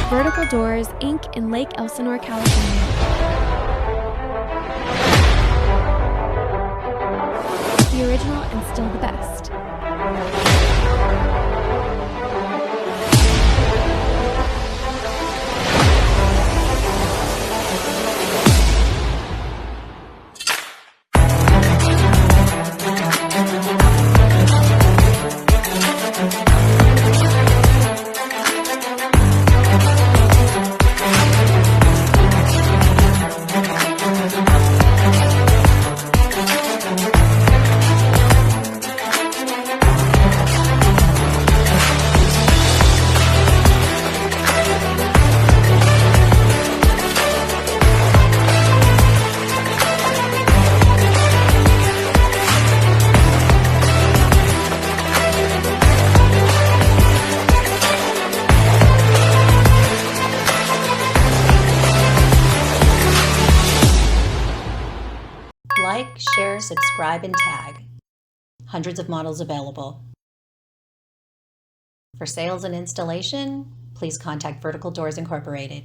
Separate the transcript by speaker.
Speaker 1: Vertical Doors, Inc. in Lake Elsinore, California. The original and still the best.
Speaker 2: Like, share, subscribe, and tag. Hundreds of models available. For sales and installation, please contact Vertical Doors Incorporated.